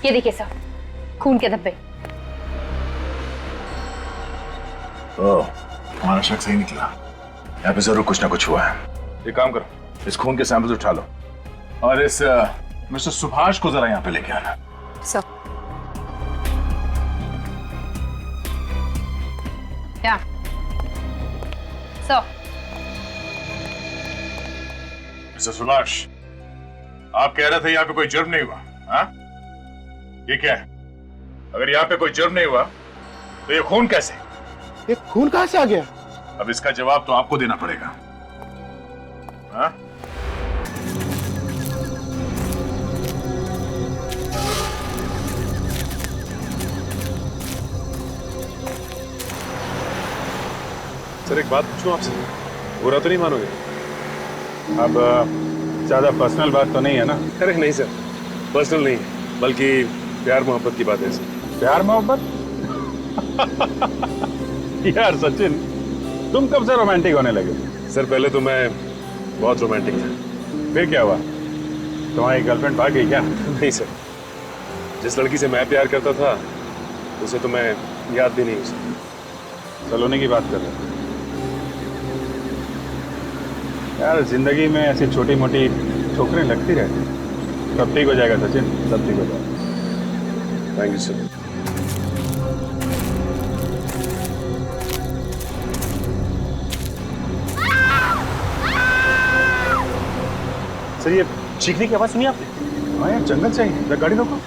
ये देखिए सर, खून के धब्बे। ओह, हमारा शक सही निकला। यहाँ पे जरूर कुछ ना कुछ हुआ है। एक काम करो, इस खून के सैंपल्स उठा लो और इस मिस्टर सुभाष को जरा यहाँ पे लेके आना। सर क्या सर? मिस्टर सुभाष, आप कह रहे थे यहाँ पे कोई जुर्म नहीं हुआ, हाँ? ये क्या है? अगर यहाँ पे कोई जुर्म नहीं हुआ तो ये खून कैसे? ये खून कहां से आ गया? अब इसका जवाब तो आपको देना पड़ेगा, हाँ? सर एक बात पूछूं आपसे, बुरा तो नहीं मानोगे? अब ज्यादा पर्सनल बात तो नहीं है ना? अरे नहीं सर, पर्सनल नहीं है, बल्कि प्यार मोहब्बत की बात है सर। प्यार मोहब्बत? यार सचिन, तुम कब से रोमांटिक होने लगे? सर पहले तो मैं बहुत रोमांटिक था। फिर क्या हुआ? तुम्हारी गर्लफ्रेंड भाग गई क्या? नहीं सर, जिस लड़की से मैं प्यार करता था उसे तो मैं याद भी नहीं हूँ सर। सलोनी की बात कर रहे हो? यार जिंदगी में ऐसी छोटी मोटी ठोकरें लगती रहती। सब ठीक हो जाएगा सचिन, सब ठीक हो जाएगा। Thank you sir. सर ये चीखने की आवाज सुनी आपने? हाँ यार, जंगल से ही। गाड़ी रोको।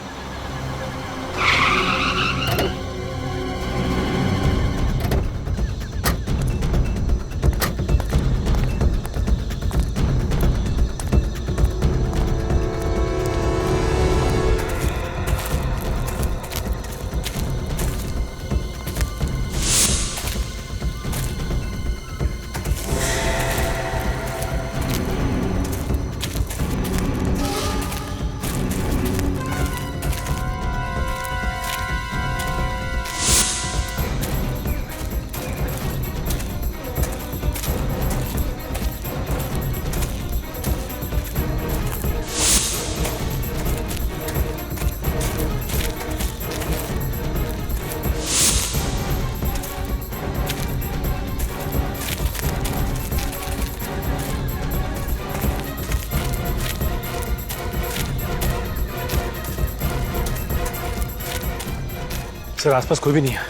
सर आसपास कोई भी नहीं है।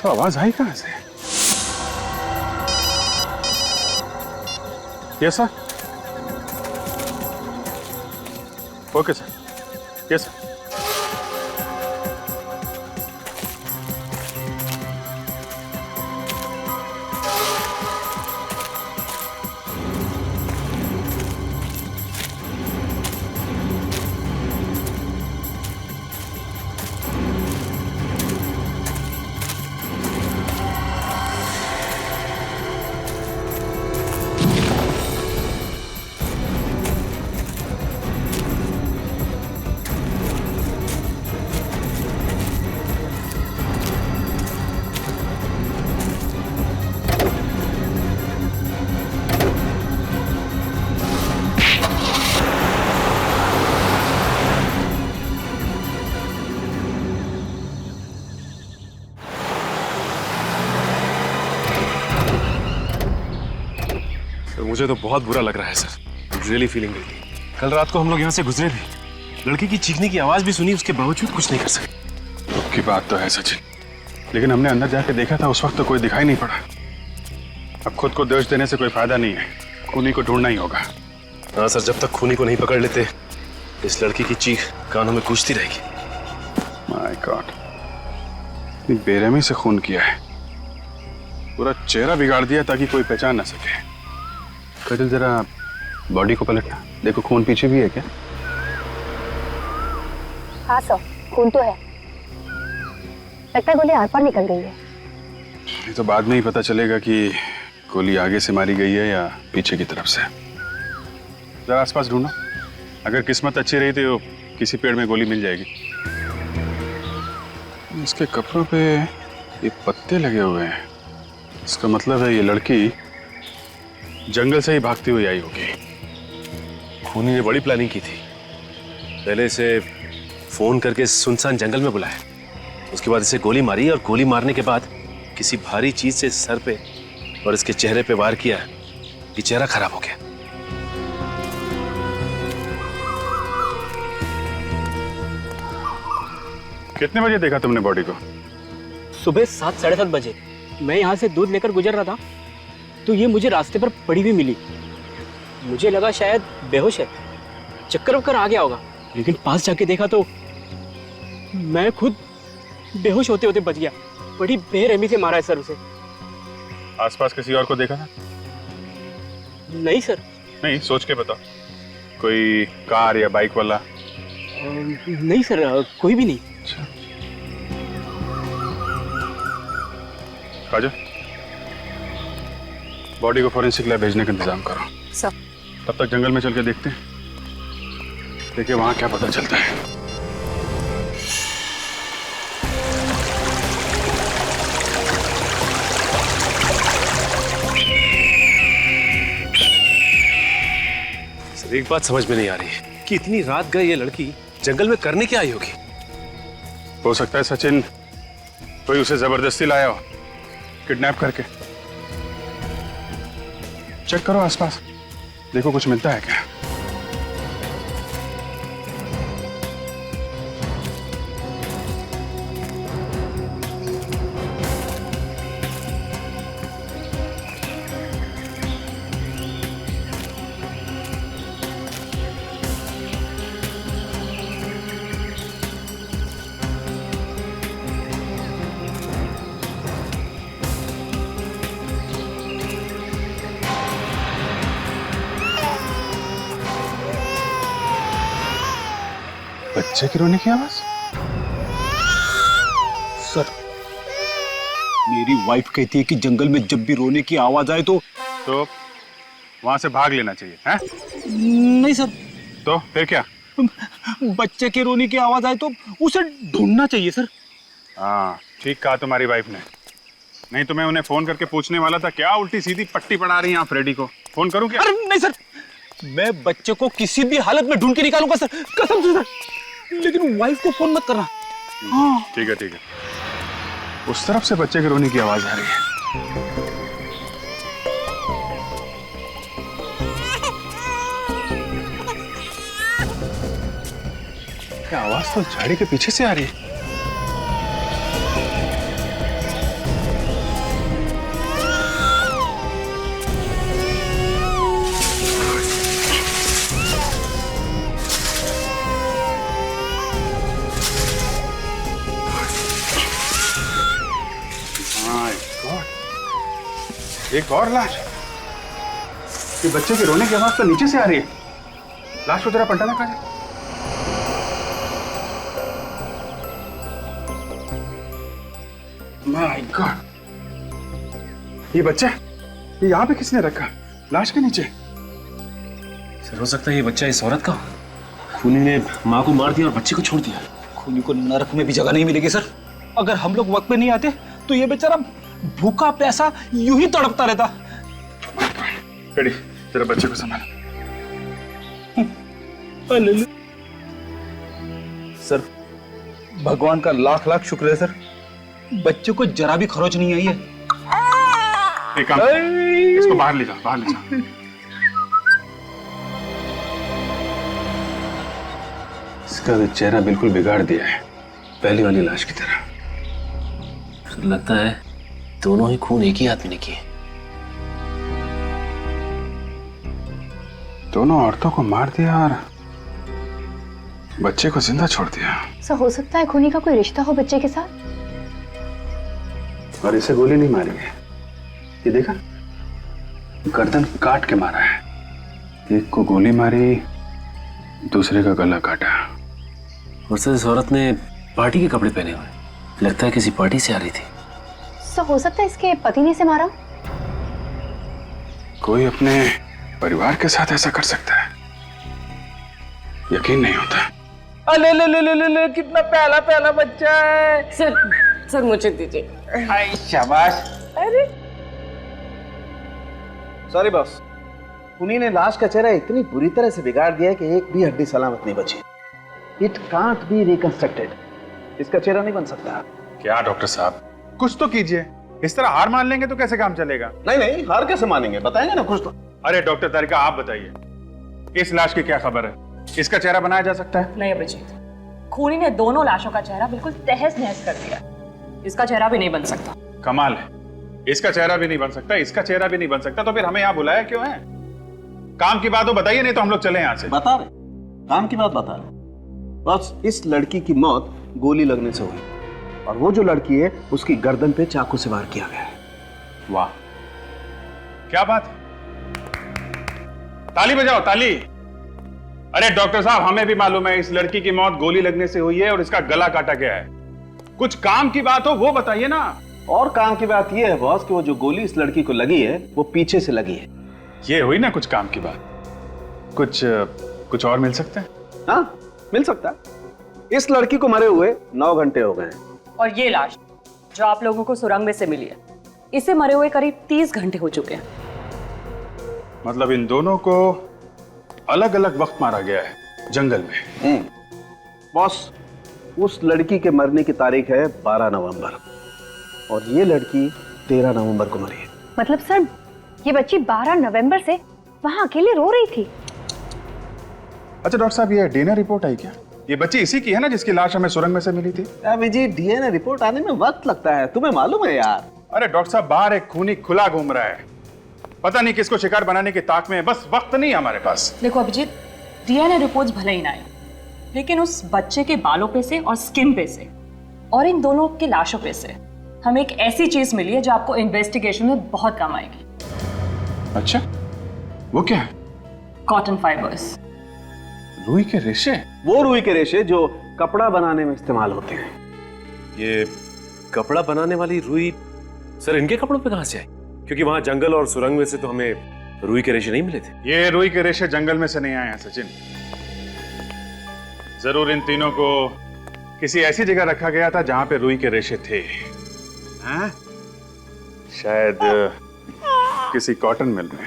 तो आवाज आई कहां से? Yes sir. Okay sir. Yes sir. मुझे तो बहुत बुरा लग रहा है सर, रियली फीलिंग गिल्टी। कल रात को हम लोग यहाँ से गुजरे भी, लड़की की चीखने की आवाज भी सुनी, उसके बावजूद कुछ नहीं कर सके। दुख की बात तो है सचिन, लेकिन हमने अंदर जाके देखा था, उस वक्त तो कोई दिखाई नहीं पड़ा। अब खुद को दोष देने से कोई फायदा नहीं है, खूनी को ढूंढना ही होगा। हाँ सर, जब तक खूनी को नहीं पकड़ लेते इस लड़की की चीख कानों में गूंजती रहेगी। माय गॉड, इतनी बेरहमी से खून किया है, पूरा चेहरा बिगाड़ दिया ताकि कोई पहचान ना सके। कजल जरा बॉडी को पलटना, देखो खून पीछे भी है क्या? हाँ सर, खून तो है, लगता है गोली आर पार निकल गई है। ये तो बाद में ही पता चलेगा कि गोली आगे से मारी गई है या पीछे की तरफ से। जरा आसपास ढूंढो, अगर किस्मत अच्छी रही तो किसी पेड़ में गोली मिल जाएगी। इसके कपड़ों पे ये पत्ते लगे हुए हैं, इसका मतलब है ये लड़की जंगल से ही भागती हुई आई होगी। खूनी ने बड़ी प्लानिंग की थी, पहले इसे फोन करके सुनसान जंगल में बुलाया, उसके बाद इसे गोली मारी और गोली मारने के बाद किसी भारी चीज से सर पे और इसके चेहरे पे वार किया। ये चेहरा खराब हो गया। कितने बजे देखा तुमने बॉडी को? सुबह 7, साढ़े 7 बजे मैं यहाँ से दूध लेकर गुजर रहा था तो ये मुझे रास्ते पर पड़ी हुई मिली। मुझे लगा शायद बेहोश है, चक्कर वक्कर आ गया होगा, लेकिन पास जाके देखा तो मैं खुद बेहोश होते होते बच गया। बड़ी बेरहमी से मारा है सर उसे। आसपास किसी और को देखा था? नहीं सर। नहीं, सोच के बताओ। कोई कार या बाइक वाला? नहीं सर, कोई भी नहीं। काजल, बॉडी को फॉरेंसिक लैब भेजने का इंतजाम करो। सर। तब तक जंगल में चल के देखते हैं, देखिए वहां क्या पता चलता है। सर, एक बात समझ में नहीं आ रही है कि इतनी रात गई ये लड़की जंगल में करने क्या आई होगी? हो सकता है सचिन कोई उसे जबरदस्ती लाया हो, किडनैप करके। चेक करो आसपास, देखो कुछ मिलता है क्या। बच्चे की रोने की आवाज? सर, मेरी वाइफ कहती है कि जंगल में जब भी रोने की आवाज आए तो वहां से भाग लेना चाहिए, हैं? नहीं सर, तो फिर क्या? बच्चे के रोने की आवाज आए तो उसे ढूंढना चाहिए सर। हाँ, ठीक कहा तुम्हारी वाइफ ने। नहीं तो मैं उन्हें फोन करके पूछने वाला था, क्या उल्टी सीधी पट्टी पड़ा रही हैं आप फ्रेडी को? फोन करूं क्या? अरे नहीं सर, मैं बच्चे को किसी भी हालत में ढूंढ के निकालूंगा सर, कसम से सर, लेकिन वाइफ को फोन मत करना। हाँ ठीक है ठीक है। उस तरफ से बच्चे के रोने की आवाज आ रही है। क्या आवाज तो झाड़ी के पीछे से आ रही है। एक और लाश। ये बच्चे के रोने की आवाज तो नीचे से आ रही है। लाश को जरा पलटाना काजल। माय गॉड, ये बच्चा ये यहाँ पे किसने रखा? लाश के नीचे। सर, हो सकता है ये बच्चा इस औरत का हो। खूनी ने माँ को मार दिया और बच्चे को छोड़ दिया। खूनी को नरक में भी जगह नहीं मिलेगी सर। अगर हम लोग वक्त पे नहीं आते तो ये बेचारा भूखा प्यासा यूं ही तड़पता रहता। रेडी, तेरा बच्चे को संभाल। सर, भगवान का लाख लाख शुक्र है सर, बच्चे को जरा भी खरोच नहीं आई है। एक काम, इसको बाहर ले जाओ, बाहर ले जाओ। इसका तो चेहरा बिल्कुल बिगाड़ दिया है, पहली वाली लाश की तरह। लगता है दोनों ही खून एक ही आदमी ने किए। दोनों औरतों को मार दिया और बच्चे को जिंदा छोड़ दिया। सर, हो सकता है खूनी का कोई रिश्ता हो बच्चे के साथ। और इसे गोली नहीं मारी है, ये देखा, गर्दन काट के मारा है। एक को गोली मारी, दूसरे का गला काटा। और सर, इस औरत ने पार्टी के कपड़े पहने हुए, लगता है किसी पार्टी से आ रही थी। सर, हो सकता है इसके पति ने इसे मारा। कोई अपने परिवार के साथ ऐसा कर सकता है? यकीन नहीं होता। अले ले ले ले ले ले, कितना प्याला प्याला बच्चा है। सर मुझे दीजिए। आई शाबाश। अरे सॉरी बॉस, खूनी ने लाश का चेहरा इतनी बुरी तरह से बिगाड़ दिया है कि एक भी हड्डी सलामत नहीं बची। It can't be reconstructed. इसका चेहरा नहीं बन सकता। क्या डॉक्टर साहब, कुछ तो कीजिए। इस तरह हार मान लेंगे तो कैसे काम चलेगा? नहीं नहीं, हार कैसे मानेंगे, बताएंगे ना कुछ तो। अरे डॉक्टर तारिका, आप बताइए, इस लाश की क्या खबर है? इसका चेहरा बनाया जा सकता है? नहीं अभिजीत, खूनी ने दोनों लाशों का चेहरा बिल्कुल तहस नहस कर दिया। इसका चेहरा भी नहीं बन सकता। कमाल है, इसका चेहरा भी नहीं बन सकता, इसका चेहरा भी नहीं बन सकता, तो फिर हमें यहाँ बुलाया क्यों है? काम की बात हो बताइए, नहीं तो हम लोग चले यहाँ से। बता रहे, काम की बात बता रहे। बस इस लड़की की मौत गोली लगने से हुई, और वो जो लड़की है उसकी गर्दन पे चाकू से वार किया गया है। वाह, क्या बात है। ताली बजाओ, ताली। अरे डॉक्टर साहब, हमें भी मालूम है इस लड़की की मौत गोली लगने से हुई है और इसका गला काटा गया है। कुछ काम की बात हो वो बताइए ना। और काम की बात ये है बॉस कि वो जो गोली इस लड़की को लगी है वो पीछे से लगी है। ये हुई ना कुछ काम की बात। कुछ और मिल सकता है? हाँ, मिल सकता है। इस लड़की को मरे हुए 9 घंटे हो गए हैं। और ये लाश जो आप लोगों को सुरंग में से मिली है, इसे मरे हुए करीब 30 घंटे हो चुके हैं। मतलब इन दोनों को अलग अलग वक्त मारा गया है जंगल में। बॉस, उस लड़की के मरने की तारीख है 12 नवंबर और ये लड़की 13 नवंबर को मरी है। मतलब सर, ये बच्ची 12 नवंबर से वहां अकेले रो रही थी। अच्छा डॉक्टर साहब, ये डीएनए रिपोर्ट आई क्या? ये बच्ची इसी की है ना जिसकी लाश हमें सुरंग में से मिली थी? जी, डीएनए रिपोर्ट आने में वक्त लगता है, तुम्हें मालूम है यार। अरे डॉक्टर साहब, बाहर एक खूनी खुला घूम रहा है, पता नहीं किसको शिकार बनाने की ताक में है, बस वक्त नहीं है हमारे पास। देखो अभिजीत, डीएनए रिपोर्ट्स भले ही ना आए, लेकिन उस बच्चे के बालों पे से और स्किन पे से और इन दोनों की लाशों पे से हमें एक ऐसी चीज मिली है जो आपको इन्वेस्टिगेशन में बहुत काम आएगी। अच्छा, वो क्या है? Cotton fibres. रुई के रेशे? वो रुई के रेशे जो कपड़ा बनाने में इस्तेमाल होते हैं। ये कपड़ा बनाने वाली रुई सर इनके कपड़ों पे कहां से आई? क्योंकि वहां जंगल और सुरंग में से तो हमें रुई के रेशे नहीं मिले थे। ये रुई के रेशे जंगल में से नहीं आए हैं सचिन। जरूर इन तीनों को किसी ऐसी जगह रखा गया था जहां पे रुई के रेशे थे। हाँ? शायद किसी कॉटन मिल में।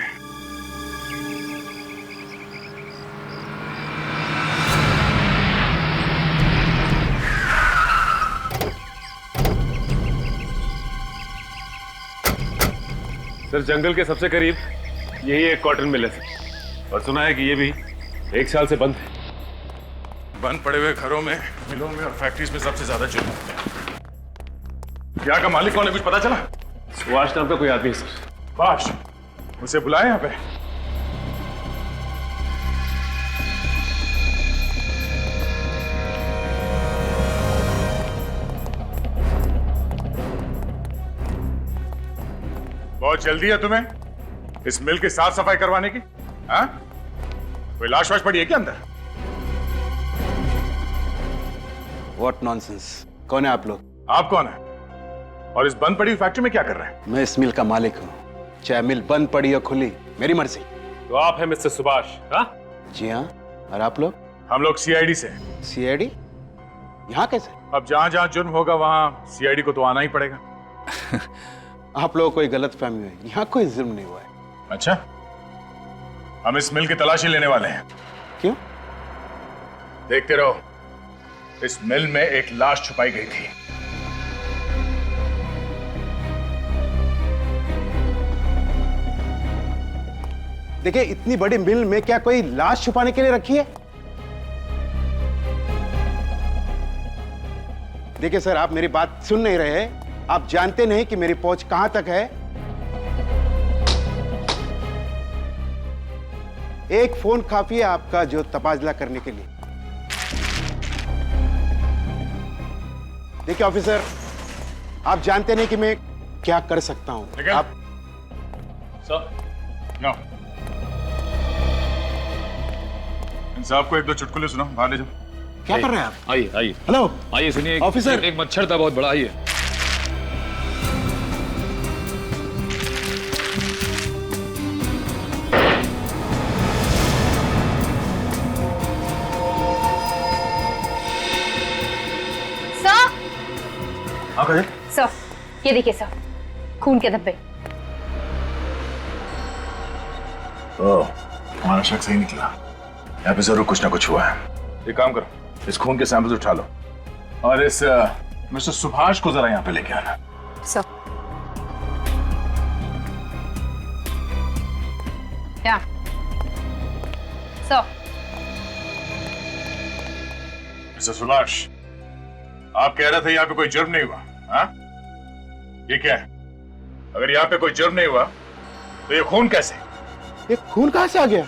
सर जंगल के सबसे करीब यही एक कॉटन मिल है और सुना है कि ये भी 1 साल से बंद है। बंद पड़े हुए घरों में, मिलों में और फैक्ट्रीज में सबसे ज्यादा जुर्म होते हैं। यहाँ का मालिक कौन है, कुछ पता चला? सुभाष नाम का कोई आदमी है सर। बाश, उसे बुलाए यहाँ पे। बहुत जल्दी है तुम्हें इस मिल की साफ सफाई करवाने की? हाँ? कोई लाश वाश पड़ी है क्या अंदर? What nonsense? कौन है आप लोग? आप कौन है और इस बंद पड़ी हुई फैक्ट्री में क्या कर रहे हैं? मैं इस मिल का मालिक हूँ, चाहे मिल बंद पड़ी या खुली, मेरी मर्जी। तो आप हैं मिस्टर सुभाष? हाँ जी हाँ। और आप लोग? हम लोग सीआईडी से। सीआईडी? यहाँ कैसे? अब जहां जहां जुर्म होगा वहां सीआईडी को तो आना ही पड़ेगा। आप लोगों को कोई गलत फहमी है, यहाँ कोई जुर्म नहीं हुआ है। अच्छा, हम इस मिल की तलाशी लेने वाले हैं। क्यों? देखते रहो, इस मिल में एक लाश छुपाई गई थी। देखिए, इतनी बड़ी मिल में क्या कोई लाश छुपाने के लिए रखी है? देखिए सर, आप मेरी बात सुन नहीं रहे हैं। आप जानते नहीं कि मेरी पहुंच कहां तक है। एक फोन काफी है आपका जो तबादला करने के लिए। देखिए ऑफिसर, आप जानते नहीं कि मैं क्या कर सकता हूं। आप सर, नो। इन साहब को 1-2 चुटकुले सुनाओ, बाहर ले जाओ। क्या कर रहे हैं आप? आइए आइए हेलो आइए, सुनिए। ऑफिसर। एक मच्छर था बहुत बड़ा। आइए। सर, सर, ये देखिए सर, खून के धब्बे। हमारा शक सही निकला। यहाँ पे जरूर कुछ ना कुछ हुआ है। एक काम करो, इस खून के सैंपल्स उठा लो और इस मिस्टर सुभाष को जरा यहाँ पे लेके आना। सर क्या सर? मिस्टर सुभाष, आप कह रहे थे यहाँ पे कोई जुर्म नहीं हुआ, हाँ? ये क्या है? अगर यहाँ पे कोई जुर्म नहीं हुआ तो ये खून कैसे? ये खून कहां से आ गया?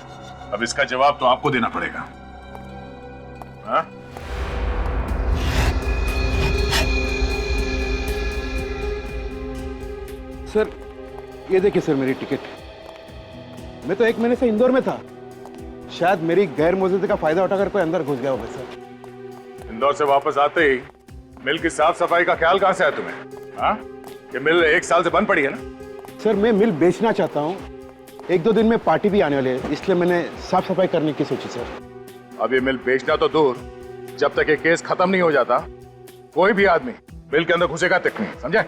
अब इसका जवाब तो आपको देना पड़ेगा, हाँ? सर ये देखिए सर, मेरी टिकट। मैं तो 1 महीने से इंदौर में था। शायद मेरी गैर मौजूदगी का फायदा उठाकर कोई अंदर घुस गया होगा सर। इंदौर से वापस आते ही मिल की साफ सफाई का ख्याल कहां से आया तुम्हें, हाँ? ये मिल 1 साल से बंद पड़ी है ना? सर मैं मिल बेचना चाहता हूँ। 1-2 दिन में पार्टी भी आने वाली है, इसलिए मैंने साफ सफाई करने की सोची सर। अब ये मिल बेचना तो दूर, जब तक ये केस खत्म नहीं हो जाता कोई भी आदमी मिल के अंदर घुसेगा तक नहीं, समझे?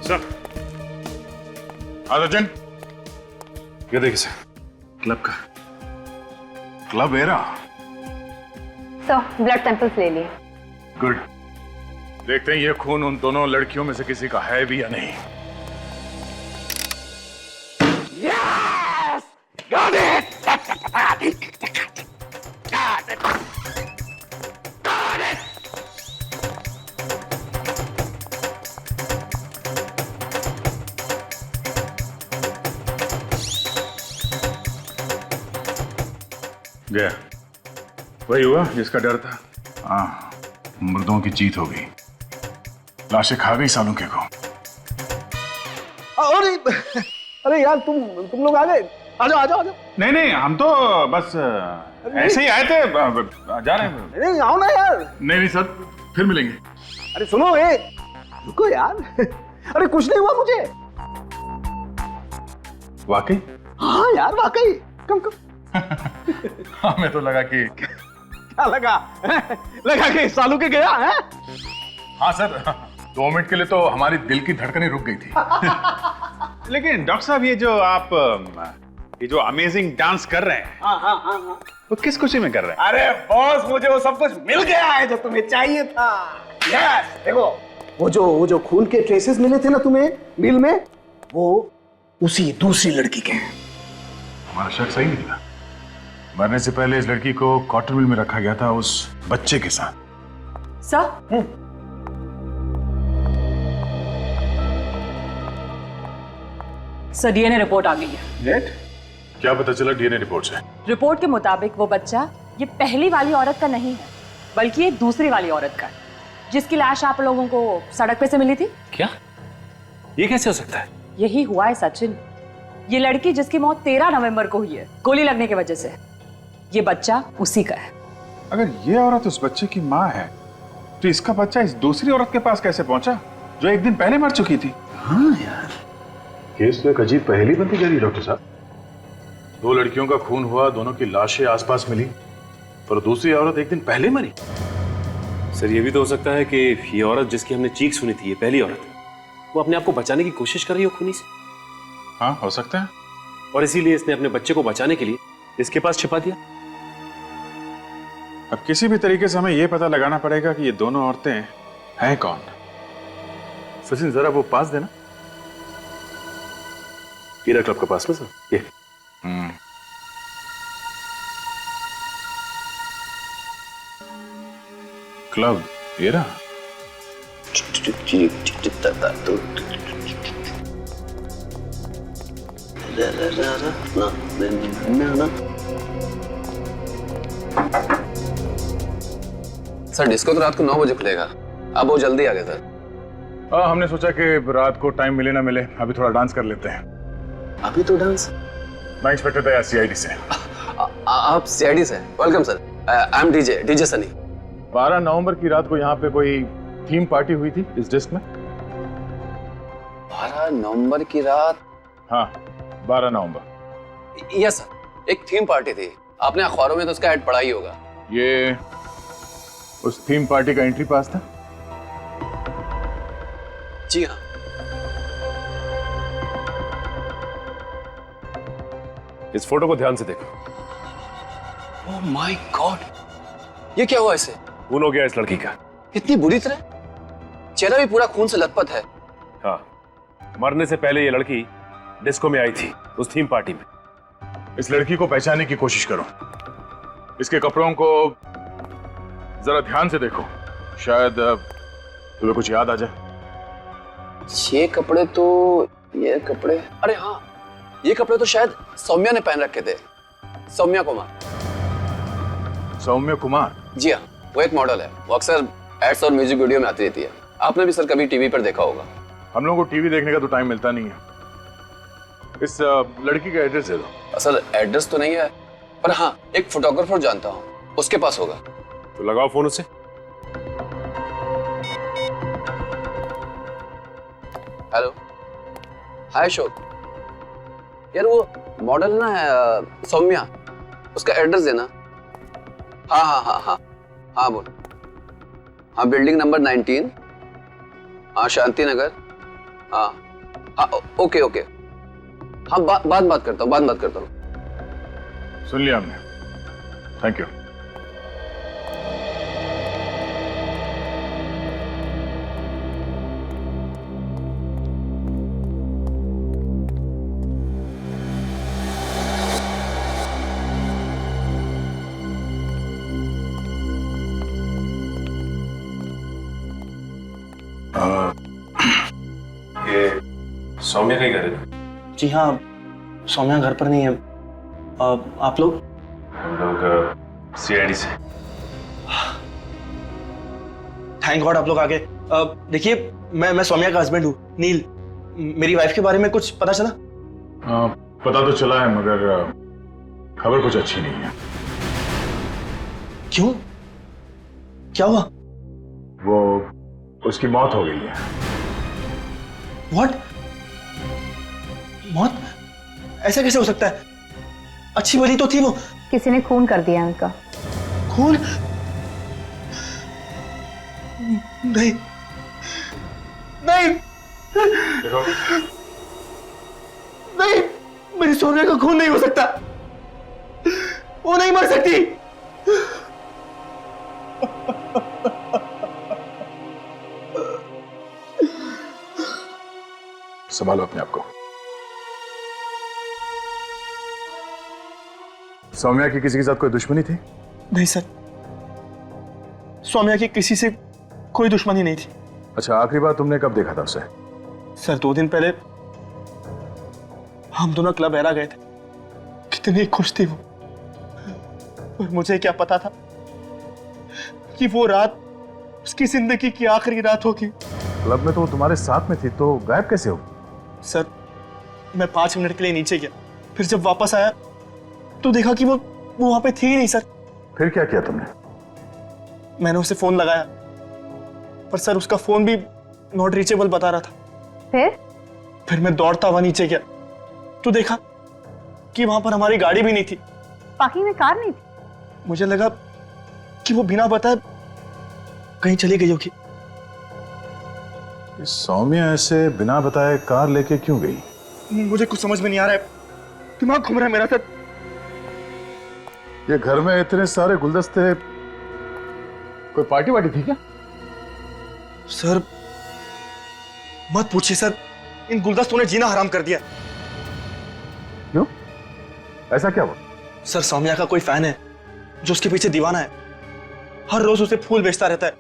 सर अर्जुन, ये देखिए सर, क्लब का club era. Sir blood samples ले लिए। गुड। देखते हैं ये खून उन दोनों लड़कियों में से किसी का है भी या नहीं। गया, वही हुआ जिसका डर था। हाँ, मुर्दों की जीत हो गई, लाशें खा गई सालों के को। अरे यार तुम लोग आ गए। आ जाओ आ जाओ आ जाओ। नहीं नहीं, हम तो बस ऐसे ही आए थे, जा रहे हैं। नहीं आओ ना यार। नहीं नहीं सर, फिर मिलेंगे। अरे सुनो, रुको यार। अरे कुछ नहीं हुआ मुझे। वाकई? हाँ यार वाकई। कम हमें तो लगा कि क्या लगा? लगा कि सालू के गया है? हाँ सर, 2 मिनट के लिए तो हमारी दिल की धड़कनें रुक गई थी। लेकिन डॉक्टर साहब, ये जो अमेजिंग डांस कर रहे हैं, हाँ। वो किस खुशी में कर रहे हैं? अरे बॉस, मुझे वो सब कुछ मिल गया है जो तुम्हें चाहिए था। यस, देखो वो जो खून के ट्रेसेस मिले थे ना तुम्हें मिल में, वो उसी दूसरी लड़की के हैं। हमारा शक सही निकला। मरने से पहले इस लड़की को कॉटन मिल में रखा गया था उस बच्चे के साथ। सर सर डीएनए रिपोर्ट आ गई है। क्या पता चला डीएनए रिपोर्ट से? रिपोर्ट के मुताबिक वो बच्चा ये पहली वाली औरत का नहीं है, बल्कि ये दूसरी वाली औरत का है, जिसकी लाश आप लोगों को सड़क पे से मिली थी। क्या? ये कैसे हो सकता है? यही हुआ है सचिन। ये लड़की जिसकी मौत 13 नवंबर को हुई है गोली लगने की वजह से, ये बच्चा उसी का है। अगर ये औरत उस बच्चे की माँ है, तो इसका बच्चा इस दूसरी औरत के पास कैसे पहुंचा जो 1 दिन पहले मर चुकी थी? हाँ यार, केस तो एक अजीब पहेली बनती जा रही है डॉक्टर साहब। 2 लड़कियों का खून हुआ, दोनों की लाशें आसपास मिली, पर दूसरी औरत 1 दिन पहले मरी। सर ये भी तो हो सकता है कि ये औरत जिसकी हमने चीख सुनी थी, ये पहली औरत, वो अपने आप को बचाने की कोशिश कर रही हो खूनी से। हाँ, हो सकता है। और इसीलिए इसने अपने बच्चे को बचाने के लिए इसके पास छिपा दिया। अब किसी भी तरीके से हमें यह पता लगाना पड़ेगा कि ये दोनों औरतें हैं कौन। सचिन जरा वो पास देना। हीरा क्लब के पास में सर, ये। क्लब हीरा? सर डिस्को तो रात को 9 बजे खुलेगा, अब वो जल्दी आ गया सर। हमने सोचा कि रात को टाइम मिले ना मिले, अभी थोड़ा डांस कर लेते हैं। अभी तो डांस? मैं इंस्पेक्टर था सीआईडी से। आप सीआईडी से? Welcome sir, I am DJ Sunny. 12 नवंबर की रात को यहाँ पे कोई थीम पार्टी हुई थी इस डिस्क में? 12 नवंबर की रात? हाँ 12 नवंबर। यस सर, एक थीम पार्टी थी, आपने अखबारों में तो उसका ऐड पढ़ा ही होगा। ये उस थीम पार्टी का एंट्री पास था? जी हाँ। इस फोटो को ध्यान से देखो। ओह माय गॉड, ये क्या हुआ इसे? खून हो गया इस लड़की का। इतनी बुरी तरह? चेहरा भी पूरा खून से लथपथ है। हाँ, मरने से पहले ये लड़की डिस्को में आई थी, उस थीम पार्टी में। इस लड़की को पहचानने की कोशिश करो। इसके कपड़ों को जरा ध्यान से देखो, शायद तुम्हें कुछ याद आ जाए। ये कपड़े अरे हाँ, ये कपड़े तो शायद सौम्या ने पहन रखे थे। सौम्या कुमार। सौम्या कुमार? जी हाँ, वो एक मॉडल है। वो अक्सर एड्स और म्यूजिक वीडियो में आती रहती है। आपने भी सर कभी टीवी पर देखा होगा। हम लोगों को टीवी देखने का तो टाइम मिलता नहीं है। इस लड़की का एड्रेस दे दो। सर एड्रेस तो नहीं है, पर हाँ एक फोटोग्राफर जानता हूँ, उसके पास होगा। तो लगाओ फोन उसे। हेलो, हाय अशोक। यार वो मॉडल ना है सौम्या, उसका एड्रेस देना। हाँ हाँ हाँ हाँ हाँ बोल। हाँ बिल्डिंग नंबर 19, हाँ शांति नगर। हाँ हाँ ओके ओके। हाँ बात करता हूँ। सुन लिया हमने, थैंक यू। ये सौम्या का ही घर है? जी हाँ, सौम्या घर पर नहीं है। आप लोग? हम लोग सीआईडी से। थैंक गॉड आप लोग आ गए। देखिए मैं सौम्या का हस्बैंड हूँ, नील। मेरी वाइफ के बारे में कुछ पता चला? पता तो चला है, मगर खबर कुछ अच्छी नहीं है। क्यों? क्या हुआ? वो उसकी मौत हो गई है। What? मौत? ऐसा कैसे हो सकता है? अच्छी भली तो थी वो। किसी ने खून कर दिया उनका। खून? नहीं नहीं नहीं, मेरी सोनिया का खून नहीं हो सकता। वो नहीं मर सकती। संभालो अपने आप को। सौम्या की किसी के साथ कोई दुश्मनी थी? नहीं सर, सौम्या की किसी से कोई दुश्मनी नहीं थी। अच्छा, आखिरी बार तुमने कब देखा था उसे? सर 2 दिन पहले हम दोनों क्लब एरा गए थे। कितनी खुश थी वो, और मुझे क्या पता था कि वो रात उसकी जिंदगी की आखिरी रात होगी। क्लब में तो वो तुम्हारे साथ में थी, तो गायब कैसे हो? सर मैं 5 मिनट के लिए नीचे गया, फिर जब वापस आया तो देखा कि वो वहां पे थी ही नहीं। सर फिर क्या किया तुमने? मैंने उसे फोन लगाया, पर सर उसका फोन भी नॉट रीचेबल बता रहा था। फिर मैं दौड़ता हुआ नीचे गया तो देखा कि वहां पर हमारी गाड़ी भी नहीं थी। पार्किंग में कार नहीं थी? मुझे लगा कि वो बिना बताए कहीं चली गई होगी। सौम्या ऐसे बिना बताए कार लेके क्यों गई? मुझे कुछ समझ में नहीं आ रहा है, दिमाग घूम रहा है मेरा। सर ये घर में इतने सारे गुलदस्ते, कोई पार्टी वार्टी थी क्या? सर मत पूछिए सर, इन गुलदस्तों ने जीना हराम कर दिया। क्यों? ऐसा क्या हुआ? सर सौम्या का कोई फैन है जो उसके पीछे दीवाना है। हर रोज उसे फूल बेचता रहता है।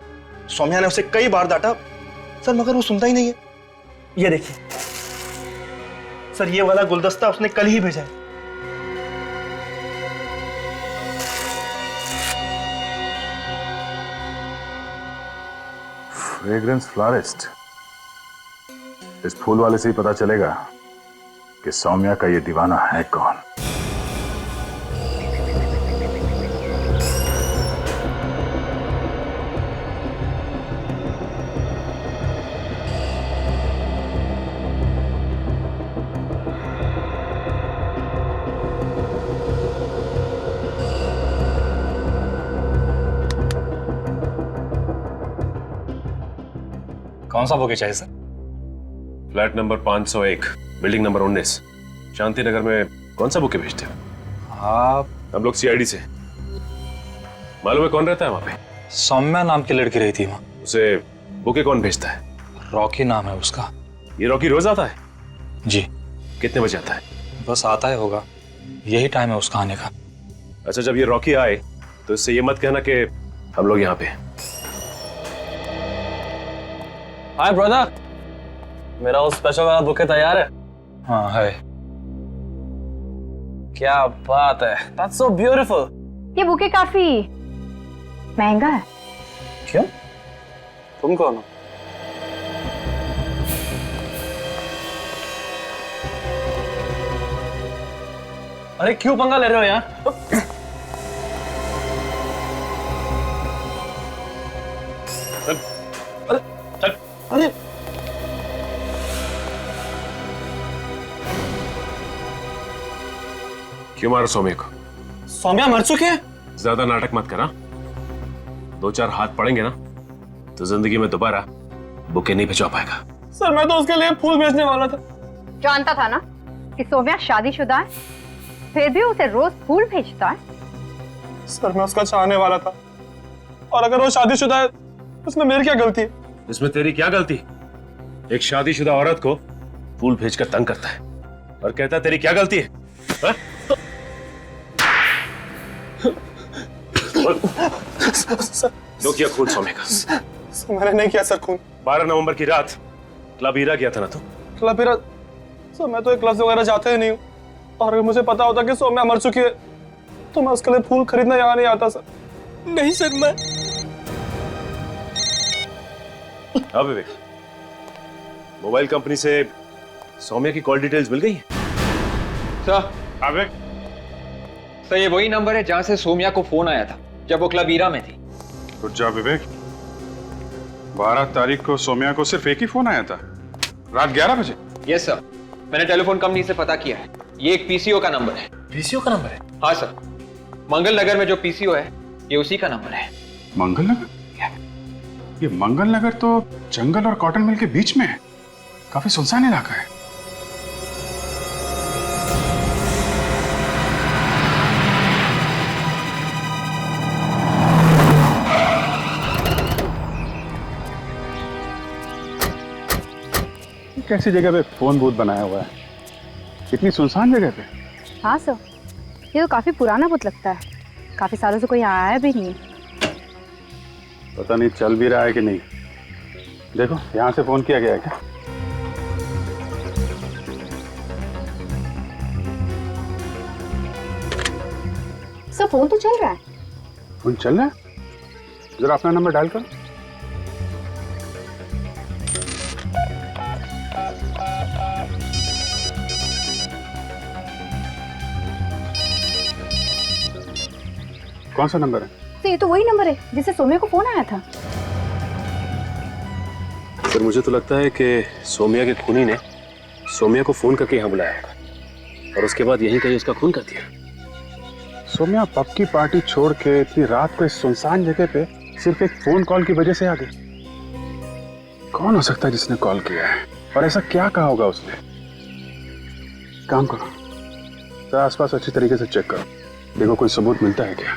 सौम्या ने उसे कई बार डांटा सर, मगर वो सुनता ही नहीं है। ये देखिए सर, ये वाला गुलदस्ता उसने कल ही भेजा है। Fragrance florist. इस फूल वाले से ही पता चलेगा कि सौम्या का ये दीवाना है कौन। कौन सा बुके चाहिए sir? Flat number 501, building number 19, Shanti Nagar में कौन सा बुके भेजते हो? हाँ, हम लोग सीआईडी से। मालूम है कौन रहता है वहां पे? सौम्या नाम की लड़की रही थी वहाँ। उसे बुके कौन भेजता है? रॉकी नाम है उसका। ये रॉकी रोज आता है? जी। कितने बजे आता है? बस आता ही होगा, यही टाइम है उसका आने का। अच्छा, जब ये रॉकी आए तो इससे ये मत कहना कि हम लोग यहाँ पे। हाय ब्रदर, मेरा वो स्पेशल वाला बुके तैयार है? हाँ है। क्या बात है, दैट्स सो ब्यूटीफुल। ये बुके काफी महंगा है। क्यों? तुम कौन हो? अरे क्यों पंगा ले रहे हो यार? चल, अरे चल, अरे क्यों मारो सौम्या को? सौम्या मर चुकी है? ज्यादा नाटक मत करा। 2-4 हाथ पड़ेंगे ना तो जिंदगी में दोबारा बुके नहीं भिजवा पाएगा। सर मैं तो उसके लिए फूल भेजने वाला था। जानता था ना कि सौम्या शादीशुदा है, फिर भी उसे रोज फूल भेजता है। सर मैं उसका चाहने वाला था, और अगर वो शादीशुदा है उसमें मेरी क्या गलती है? इसमें तेरी क्या गलती? एक शादीशुदा औरत को फूल भेजकर तंग करता है और कहता है तेरी क्या गलती है? हा? लो किया खून सौम्या का? मैंने नहीं किया सर खून। 12 नवंबर की रात क्लब हीरा गया था ना तू? क्लब हीरा? सर मैं तो क्लब वगैरह जाता ही नहीं हूँ, और अगर मुझे पता होता कि सौम्या मर चुकी है तो मैं उसके लिए फूल खरीदने यहाँ नहीं आता सर। नहीं सर मैं। हाँ विवेक, मोबाइल कंपनी से सौम्या की कॉल डिटेल्स मिल गई है? सर ये वही नंबर है जहां से सौम्या को फोन आया था जब वो क्लब हीरा में थी। रुक जा विवेक, 12 तारीख को सौम्या को सिर्फ एक ही फोन आया था, रात 11 बजे? यस सर, मैंने टेलीफोन कंपनी से पता किया है, ये एक पीसीओ का नंबर है। पीसीओ का नंबर है? हाँ सर, मंगल नगर में जो पीसीओ है ये उसी का नंबर है। मंगल नगर? ये मंगल नगर तो जंगल और कॉटन मिल के बीच में है, काफी सुनसान इलाका है। कैसी जगह पे फोन बूथ बनाया हुआ है, इतनी सुनसान जगह पे? हाँ सर, ये तो काफी पुराना बुत लगता है, काफी सालों से कोई आया भी नहीं है। पता नहीं चल भी रहा है कि नहीं। देखो यहाँ से फोन किया गया है क्या? सर फोन तो चल रहा है। फोन चल रहा है? जरा अपना नंबर डायल करो। कौन सा नंबर है? तो ये तो वही नंबर है जिससे सौम्या को फोन आया था। सर मुझे तो लगता है कि सौम्या के खूनी ने सौम्या को फोन करके यहाँ बुलाया होगा और उसके बाद यहीं कहीं उसका खून कर दिया। सौम्या पब की पार्टी छोड़ के इतनी रात को इस सुनसान जगह पे सिर्फ एक फोन कॉल की वजह से आ गई। कौन हो सकता है जिसने कॉल किया है, और ऐसा क्या कहा होगा उसने? काम करो, तो आसपास अच्छी तरीके से चेक करो, देखो कोई सबूत मिलता है क्या।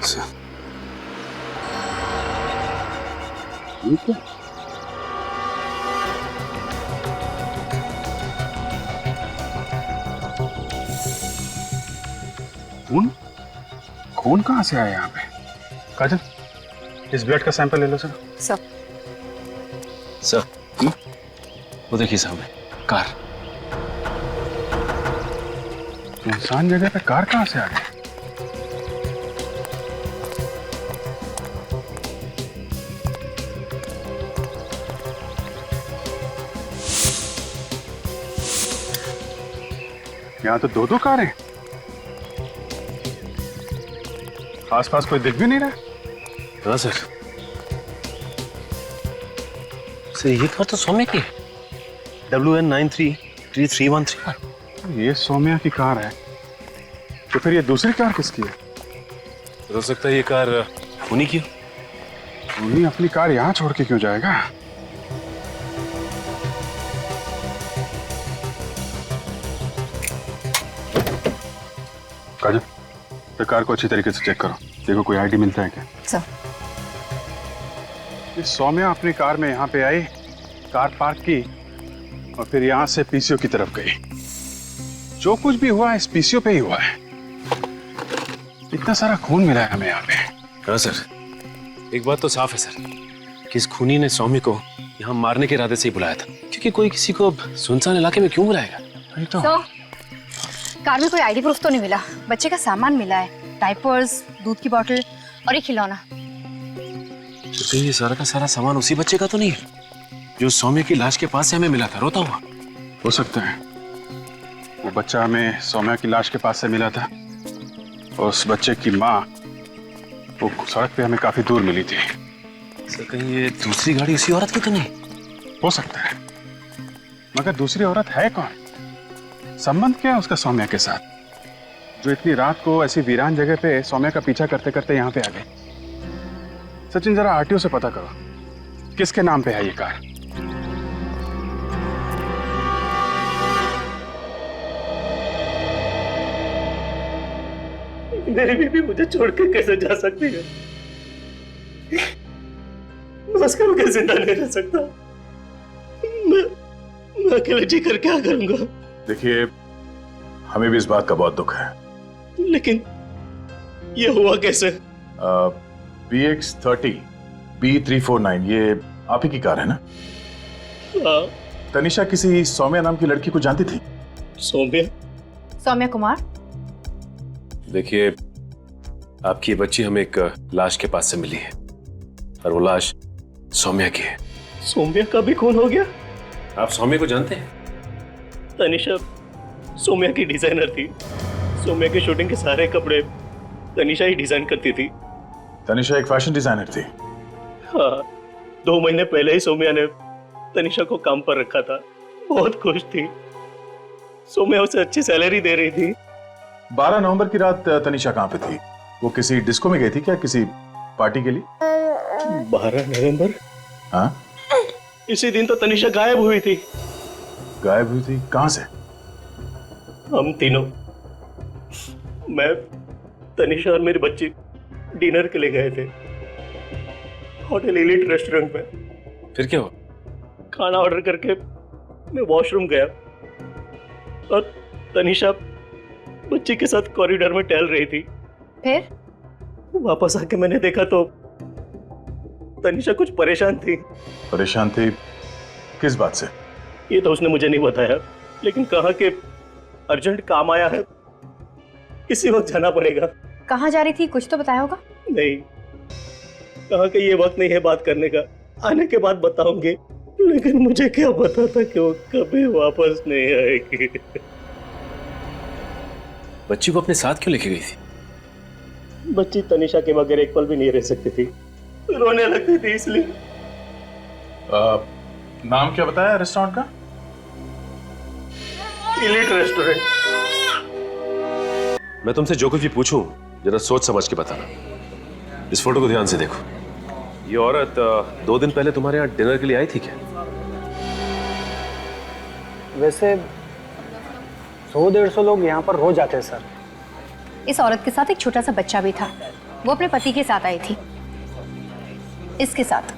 ठीक है। खून? खून कहाँ से आया यहाँ पे? काजल, इस ब्लड का सैंपल ले लो सर। सर वो देखिए सामने कार। सुनसान जगह पे कार कहाँ से आ गई? यहाँ तो 2-2 कारें। आसपास कोई दिख भी नहीं रहा। हाँ सर, ये कार तो सौम्या की है। WN933313। ये सौम्या की कार है, तो फिर ये दूसरी कार किसकी है? हो सकता है ये कार खूनी की हो। खूनी अपनी कार यहाँ छोड़ के क्यों जाएगा? काजल, ये कार को अच्छी तरीके से चेक करो, देखो कोई आईडी मिलता है क्या। सर। ये सौम्या अपनी कार में यहाँ पे आई, कार पार्क की और फिर यहाँ से पीसीओ की तरफ गई। जो कुछ भी हुआ है इस पीसीओ पे ही हुआ है। इतना सारा खून मिला है हमें यहाँ पे। हाँ सर, एक बात तो साफ है सर कि इस खूनी ने सौम्य को यहाँ मारने के इरादे से ही बुलाया था, क्योंकि कोई किसी को सुनसान इलाके में क्यों बुलाएगा। नहीं तो कार में कोई आईडी प्रूफ तो नहीं मिला, बच्चे का सामान मिला है, डायपर्स, दूध की बोतल और एक खिलौना। तो कहीं ये सारा का सारा सामान उसी बच्चे का तो नहीं है जो सौम्य की लाश के पास से हमें मिला था रोता हुआ। हो सकता है वो बच्चा हमें सौम्या की लाश के पास से मिला था और उस बच्चे की माँ वो सड़क पे हमें काफी दूर मिली थी। सर कहीं ये दूसरी गाड़ी उसी औरत की तो नहीं? हो सकता है, मगर दूसरी औरत है कौन? संबंध क्या है उसका सौम्या के साथ, जो इतनी रात को ऐसी वीरान जगह पे सौम्या का पीछा करते करते यहाँ पे आ गई? सचिन, जरा आरटीओ से पता करो किसके नाम पे है ये कार। मेरी बीवी मुझे छोड़ के कैसे जा सकती है? मैं उसका बगैर जिंदा नहीं रह सकता। मैं अकेले जी कर क्या करूंगा? देखिए, हमें भी इस बात का बहुत दुख है, लेकिन ये हुआ कैसे? BX30 B349 ये आप ही की कार है ना? हाँ। तनिषा किसी सौम्या नाम की लड़की को जानती थी? सौम्या कुमार। देखिए, आपकी ये बच्ची हमें एक लाश के पास से मिली है और वो लाश सौम्या की है। सौम्या का भी खून हो गया? आप सौम्या को जानते हैं? तनिषा सौम्या की डिजाइनर थी। सौम्या के शूटिंग के सारे कपड़े तनिषा ही डिजाइन करती थी। तनिषा एक फैशन डिजाइनर थी? हाँ, 2 महीने पहले ही सौम्या ने तनिषा को काम पर रखा था। बहुत खुश थी। सौम्या उसे अच्छी सैलरी दे रही थी। 12 नवंबर की रात तनिषा कहाँ पे थी? वो किसी डिस्को में गई थी क्या, किसी पार्टी के लिए? 12 नवंबर? हाँ, इसी दिन तो तनिषा गायब हुई थी। गायब हुई थी? कहाँ से? हम तीनों, मैं, तनिषा और मेरी बच्ची डिनर के लिए गए थे होटल एलिट रेस्टोरेंट में। फिर क्या हुआ? खाना ऑर्डर करके मैं वॉशरूम गया और तनिषा बच्ची के साथ कॉरिडोर में टहल रही थी। फिर वापस आके मैंने देखा तो तनिषा कुछ परेशान थी। परेशान थी? किस बात से? ये तो उसने मुझे नहीं बताया, लेकिन कहा कि अर्जेंट काम आया है, इसी वक्त जाना पड़ेगा। कहाँ जा रही थी, कुछ तो बताया होगा? नहीं, कहा कि ये वक्त नहीं है बात करने का, आने के बाद बताऊंगी। लेकिन मुझे क्या पता था कि वो कभी वापस नहीं आएगी। बच्ची को अपने साथ क्यों लेके गई थी? बच्ची तनिषा के बगैर एक पल भी नहीं रह सकती थी, रोने लगती थी इसलिए। नाम क्या बताया रेस्टोरेंट का? Elite restaurant. मैं तुमसे जो कुछ भी पूछूं जरा सोच समझ के बताना। इस फोटो को ध्यान से देखो। ये औरत 2 दिन पहले तुम्हारे यहाँ डिनर के लिए आई थी क्या? वैसे 100-150 लोग यहाँ पर रोज आते हैं सर। इस औरत के साथ एक छोटा सा बच्चा भी था। वो अपने पति के साथ आई थी, इसके साथ।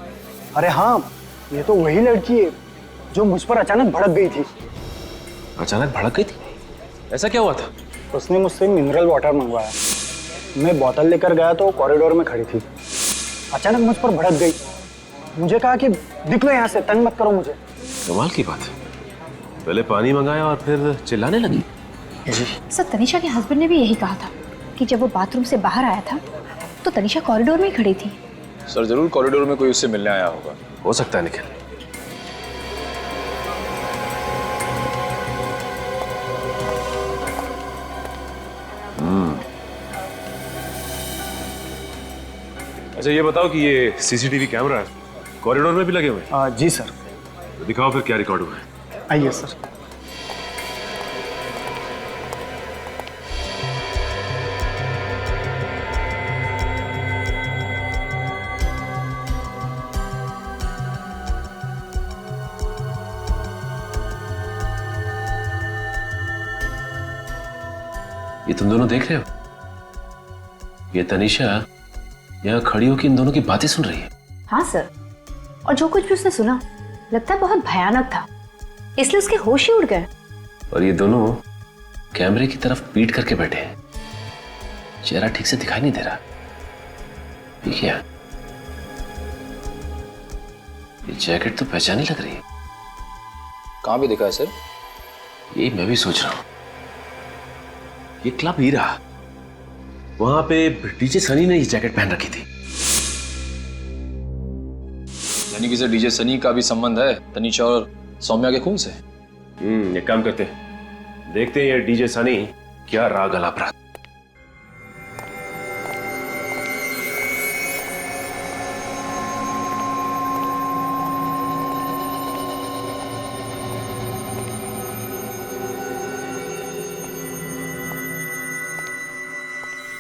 अरे हाँ, ये तो वही लड़की है जो मुझ पर अचानक भड़क गई थी। अचानक भड़क गई थी? ऐसा क्या हुआ था? उसने मुझसे मिनरल वाटर मंगवाया। मैं बोतल लेकर गया तो कॉरिडोर में खड़ी थी। अचानक मुझ पर भड़क गई। मुझे कहा कि निकलो यहाँ से, तंग मत करो मुझे। कमाल की बात है, पहले पानी मंगाया और फिर चिल्लाने लगी। सर, तनिषा के हस्बैंड ने भी यही कहा था कि जब वो बाथरूम से बाहर आया था तो तनिषा कॉरिडोर में ही खड़ी थी। सर जरूर कॉरिडोर में कोई उससे मिलने आया होगा। हो सकता है निखिल। अच्छा ये बताओ कि ये सीसीटीवी कैमरा कॉरिडोर में भी लगे हुए हैं? जी सर। तो दिखाओ फिर क्या रिकॉर्ड हुआ है। आइए सर। ये तुम दोनों देख रहे हो? ये तनीषा यहाँ खड़ी होकर इन दोनों की बातें सुन रही है। हाँ सर, और जो कुछ भी उसने सुना लगता है बहुत भयानक था, इसलिए उसके होश ही उड़ गए। और ये दोनों कैमरे की तरफ पीट करके बैठे हैं, चेहरा ठीक से दिखाई नहीं दे रहा। ये क्या? ये जैकेट तो पहचानी लग रही है। कहाँ भी दिखा है सर? यही मैं भी सोच रहा हूं। ये क्लब हीरा, वहां पे डीजे सनी ने ये जैकेट पहन रखी थी। यानी कि सर डीजे सनी का भी संबंध है तनीषा और सौम्या के खून से। एक काम करते हैं, देखते हैं ये डीजे सनी क्या राग अलाप रहा।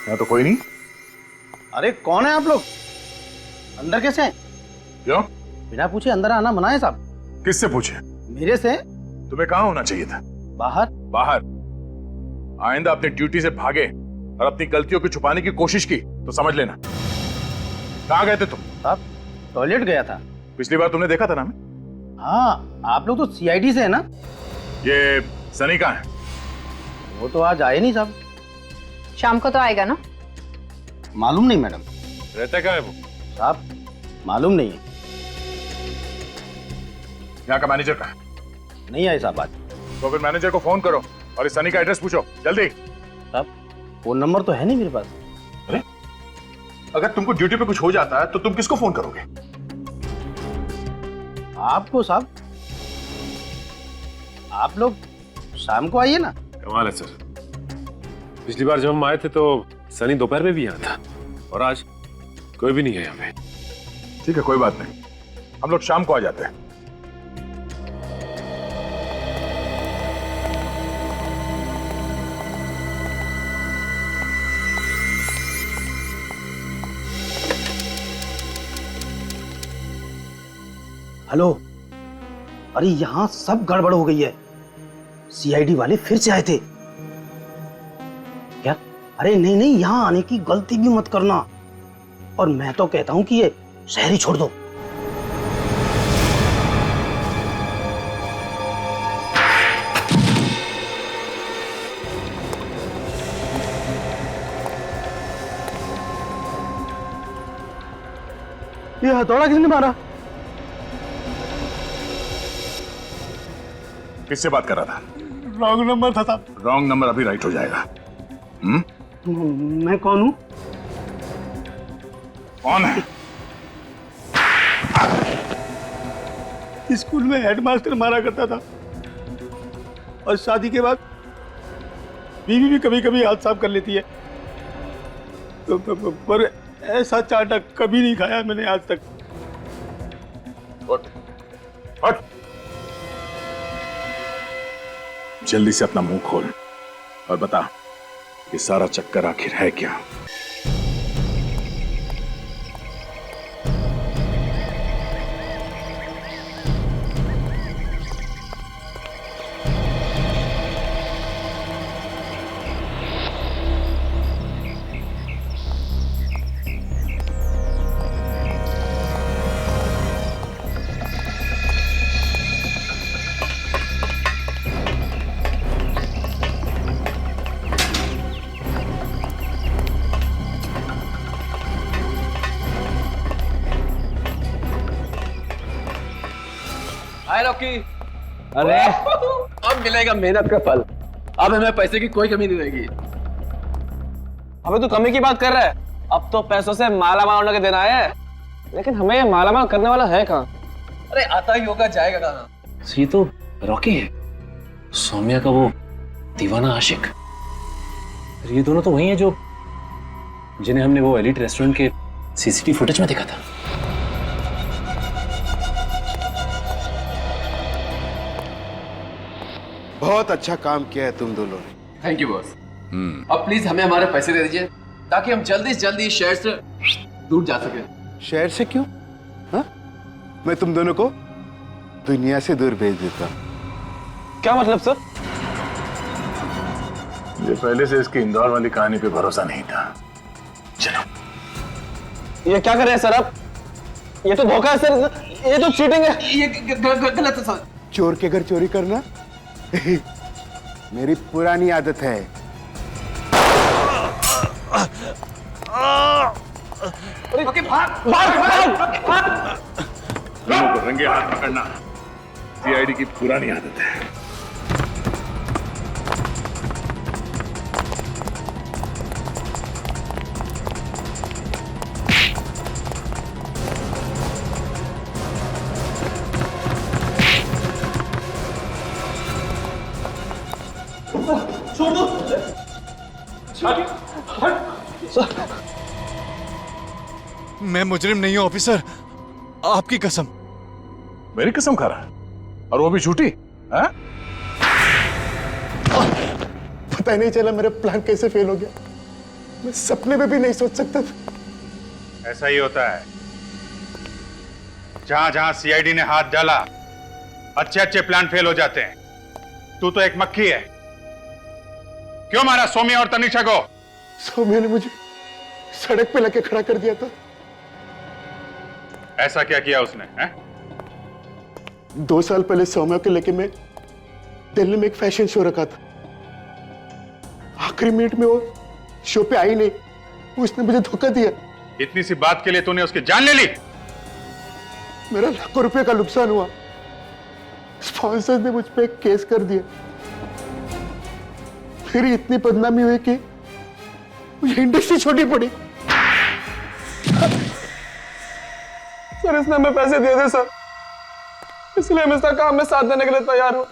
यहाँ तो कोई नहीं। अरे कौन है आप लोग? अंदर कैसे हैं? क्यों? बिना पूछे अंदर आना मना है साहब। किससे पूछे? मेरे से। तुम्हें कहाँ होना चाहिए था? बाहर। बाहर? आइंदा अपनी ड्यूटी से भागे और अपनी गलतियों को छुपाने की कोशिश की तो समझ लेना। कहाँ गए थे तुम? साहब टॉयलेट गया था। पिछली बार तुमने देखा था ना हमें? हाँ, आप लोग तो सीआईडी से है ना? ये सनी कहाँ है? वो तो आज आए नहीं साहब। शाम को तो आएगा ना? मालूम नहीं मैडम। रहता कहाँ है वो? साहब मालूम नहीं है। यहाँ का मैनेजर कहाँ है? नहीं आए साहब आज। तो फिर मैनेजर को फोन करो और इस सनी का एड्रेस पूछो जल्दी। साहब फोन नंबर तो है नहीं मेरे पास। अरे अगर तुमको ड्यूटी पे कुछ हो जाता है तो तुम किसको फोन करोगे? आपको साहब। आप लोग शाम को आइए ना। कमाल है सर, पिछली बार जब हम आए थे तो सनी दोपहर में भी यहाँ था और आज कोई भी नहीं है यहाँ पे। ठीक है कोई बात नहीं, हम लोग शाम को आ जाते हैं। हेलो, अरे यहाँ सब गड़बड़ हो गई है। सीआईडी वाले फिर से आए थे क्या? अरे नहीं नहीं, यहाँ आने की गलती भी मत करना। और मैं तो कहता हूँ कि ये शहर ही छोड़ दो। ये हथौड़ा किसने मारा? किससे बात कर रहा था? रॉन्ग नंबर था साहब। रॉन्ग नंबर अभी राइट हो जाएगा। मैं कौन हूँ? कौन है? स्कूल में हेडमास्टर मारा करता था और शादी के बाद बीवी भी कभी कभी हाथ साफ कर लेती है। पर ऐसा चाटा कभी नहीं खाया मैंने आज तक। उठ, उठ। जल्दी से अपना मुंह खोल और बता ये सारा चक्कर आखिर है क्या? हाय रॉकी। अरे अब मिलेगा मेहनत का फल। अब हमें पैसे की कोई कमी नहीं रहेगी। अबे तू कमी की बात कर रहा है? अब तो पैसों से माला माल होने के दिन आया है, लेकिन हमें ये माला माल करने वाला है कहाँ? अरे आता ही होगा, जाएगा कहाँ? ये तो रॉकी है, सौम्या का वो दीवाना आशिक। ये दोनों तो वही हैं जो जिन्हें हमने वो एलिट रेस्टोरेंट के सीसीटीवी फुटेज में देखा था। बहुत अच्छा काम किया है तुम दोनों ने। Thank you boss. अब प्लीज हमें हमारे पैसे दे दीजिए ताकि हम जल्दी से जल्दी इस शहर से दूर जा सके। शहर से क्यों? हा? मैं तुम दोनों को दुनिया से दूर भेज देता हूं। क्या मतलब सर? मुझे पहले से इसकी इंदौर वाली कहानी पे भरोसा नहीं था। चलो। ये क्या कर रहे हैं सर आप? ये तो धोखा है सर, ये तो चीटिंग है, ये गलत है सर। चोर के घर चोरी करना मेरी पुरानी आदत है। ओके, भाग भाग भाग भाग। लोगों को रंगे हाथ पकड़ना सीआईडी की पुरानी आदत है। छोड़ दो। मैं मुजरिम नहीं हूं ऑफिसर, आपकी कसम। मेरी कसम खा रहा है और वो भी झूठी? पता ही नहीं चला मेरा प्लान कैसे फेल हो गया। मैं सपने में भी नहीं सोच सकता था। ऐसा ही होता है, जहां जहां सीआईडी ने हाथ डाला अच्छे अच्छे प्लान फेल हो जाते हैं। तू तो एक मक्खी है। क्यों मारा सौम्या और तनिषा को? सौम्या ने मुझे सड़क पे लाके खड़ा कर दिया था। ऐसा क्या किया उसने है? 2 साल पहले सौम्या को लेके मैं दिल्ली में एक फैशन शो रखा था। आखिरी मिनट में वो शो पे आई नहीं, उसने मुझे धोखा दिया। इतनी सी बात के लिए तूने उसकी जान ले ली? मेरा लाखों रुपए का नुकसान हुआ। स्पॉन्सर्स ने मुझ पे एक केस कर दिया। फिर इतनी बदनामी हुई कि मुझे इंडस्ट्री छोड़नी पड़ी। सर इसने हमें पैसे दिए थे सर, इसलिए हम इसका काम में साथ देने के लिए तैयार हूं।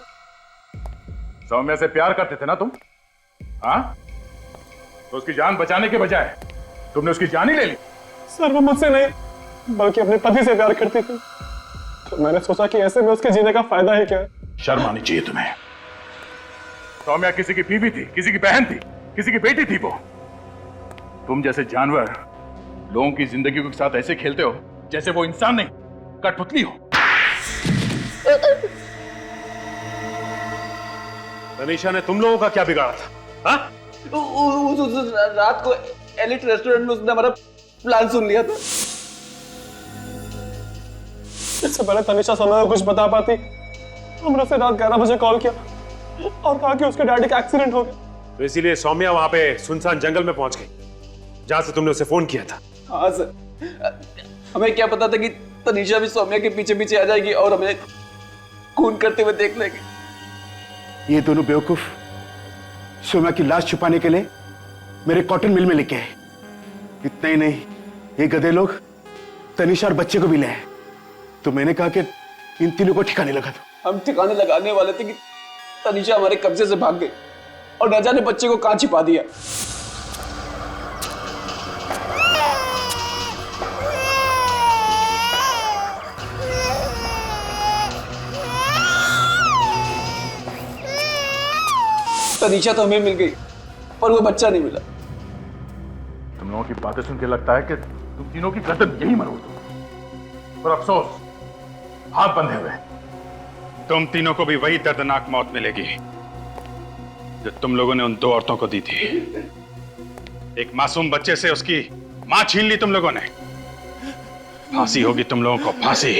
सौम्या से प्यार करते थे ना तुम? हाँ? तो उसकी जान बचाने के बजाय तुमने उसकी जान ही ले ली। सर वो मुझसे नहीं बल्कि अपने पति से प्यार करती थी, तो मैंने सोचा कि ऐसे में उसके जीने का फायदा है क्या। शर्म आनी चाहिए तुम्हें। सौम्या किसी की बीवी थी, किसी की बहन थी, किसी की बेटी थी वो। तुम जैसे जानवर लोगों की जिंदगी के साथ ऐसे खेलते हो जैसे वो इंसान नहीं, कठपुतली हो। तनीषा ने तुम लोगों का क्या बिगाड़ा था? हाँ? रात को एलिट रेस्टोरेंट में उसने हमारा प्लान सुन लिया था। इससे पहले तनीषा समय को कुछ बता पाती, हमने उसे रात 11 बजे कॉल किया और कहा कि उसके डैडी का एक्सीडेंट हो गया। तो इसीलिए सौम्या वहां पे सुनसान जंगल में पहुंच गई जहां से तुमने उसे फोन किया था। हाँ सर, हमें क्या पता था कि तनीषा भी सौम्या के पीछे पीछे आ जाएगी और हमें खून करते हुए देख लेगी। ये दोनों बेवकूफ सौम्या की लाश छुपाने के लिए मेरे कॉटन मिल में लेके आए। इतना ही नहीं, ये गधे लोग तनीषा और बच्चे को भी ले आए। तो मैंने कहा कि इन तीनों को ठिकाने लगा दो। हम ठिकाने लगाने वाले थे कि तनीषा हमारे कब्जे से भाग गई और न जाने बच्चे को कहां छिपा दिया। तनीषा तो हमें मिल गई पर वो बच्चा नहीं मिला। तुम लोगों की बातें सुन के लगता है कि तुम तीनों की गर्दन यही मरोड़ दो। पर अफसोस, हाथ बंधे हुए। तुम तीनों को भी वही दर्दनाक मौत मिलेगी जो तुम लोगों ने उन 2 औरतों को दी थी। एक मासूम बच्चे से उसकी मां छीन ली तुम लोगों ने। फांसी होगी तुम लोगों को, फांसी।